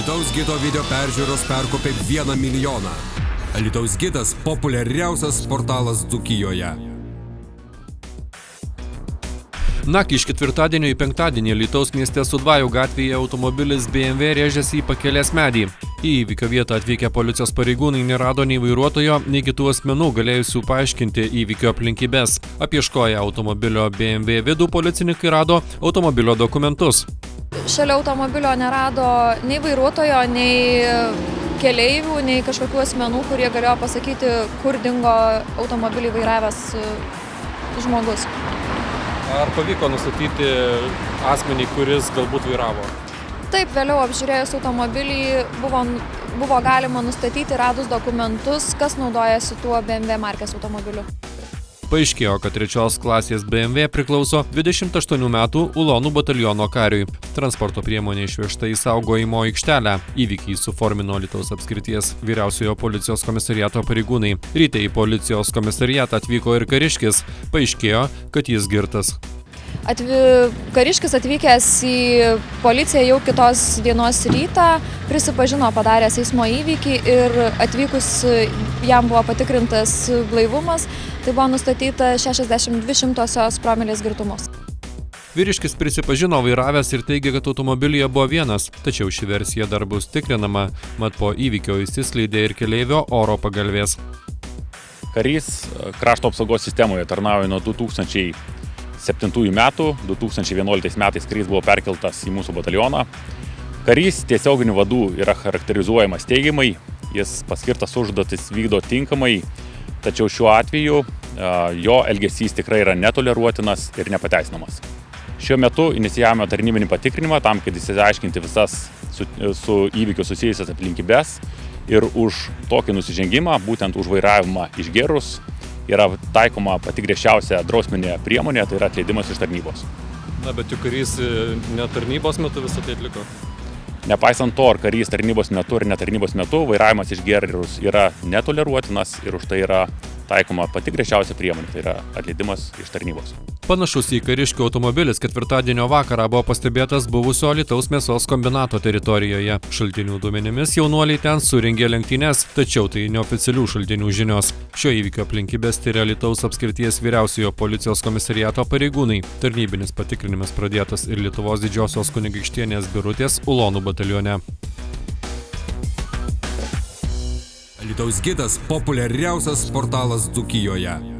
Alytaus gido video peržiūros perkopė 1 milijoną. Alytaus gidas – populiariausias portalas Dzūkijoje. Naktį iš ketvirtadienio į penktadienį Alytaus mieste Sudvajų gatvėje automobilis BMW rėžėsi į pakelės medį. Į įvykio vietą atvykę policijos pareigūnai nerado nei vairuotojo, nei kitų asmenų galėjusių paaiškinti įvykio aplinkybes. Apieškoję automobilio BMW vidų policininkai rado automobilio dokumentus. Šalia automobilio nerado nei vairuotojo, nei keleivių, nei kažkokių asmenų, kurie galėjo pasakyti, kur dingo automobilį vairavęs žmogus. Ar pavyko nustatyti asmenį, kuris galbūt vairavo? Taip, vėliau apžiūrėjus automobilį buvo galima nustatyti, radus dokumentus, kas naudojasi tuo BMW markės automobiliu. Paaiškėjo, kad 3 klasės BMW priklauso 28 metų Ulonų bataliono kariui. Transporto priemonė išvežta į saugojimo aikštelę. Įvykį suformino Alytaus apskrities vyriausiojo policijos komisariato pareigūnai. Ryte į policijos komisariatą atvyko ir kariškis. Paaiškėjo, kad jis girtas. Kariškis atvykęs į policiją jau kitos dienos rytą prisipažino padaręs eismo įvykį ir atvykus jam buvo patikrintas blaivumas, tai buvo nustatyta 62 promilės girtumus. Vyriškis prisipažino vairavęs ir teigė, kad automobilyje buvo vienas, tačiau ši versija dar bus tikrinama, mat po įvykio išsiskleidė ir keleivio oro pagalvės. Karys krašto apsaugos sistemoje tarnauja nuo 2007 metų, 2011 metais karys buvo perkeltas į mūsų batalioną. Karys tiesioginių vadų yra charakterizuojamas teigiamai, jis paskirtas užduotis vykdo tinkamai, tačiau šiuo atveju jo elgesys tikrai yra netoleruotinas ir nepateisinamas. Šiuo metu inicijavome tarnybinį patikrinimą tam, kad išsiaiškinti visas su įvykiu susijusias aplinkybes ir už tokį nusižengimą, būtent už vairavimą išgėrus, yra taikoma pati griežčiausia drausminė priemonė, tai yra atleidimas iš tarnybos. Na, bet juk karys ne tarnybos metu visą tai atliko. Nepaisant to, ar karys tarnybos metu ar netarnybos metu, vairavimas išgėrus yra netoleruotinas ir už tai yra taikoma pati griežčiausia priemonė, tai yra atleidimas iš tarnybos. Panašus į kariškio automobilis ketvirtadienio vakarą buvo pastebėtas buvusio Alytaus mėsos kombinato teritorijoje. Šaltinių duomenimis jaunuoliai ten surengė lenktynes, tačiau tai neoficialių šaltinių žinios. Šio įvykio aplinkybės tiria Alytaus apskrities vyriausiojo policijos komisariato pareigūnai. Tarnybinis patikrinimas pradėtas ir Lietuvos Didžiosios Kunigaikštienės Birutės Ulonų batalione. Alytaus gidas – populiariausias portalas Dzūkijoje.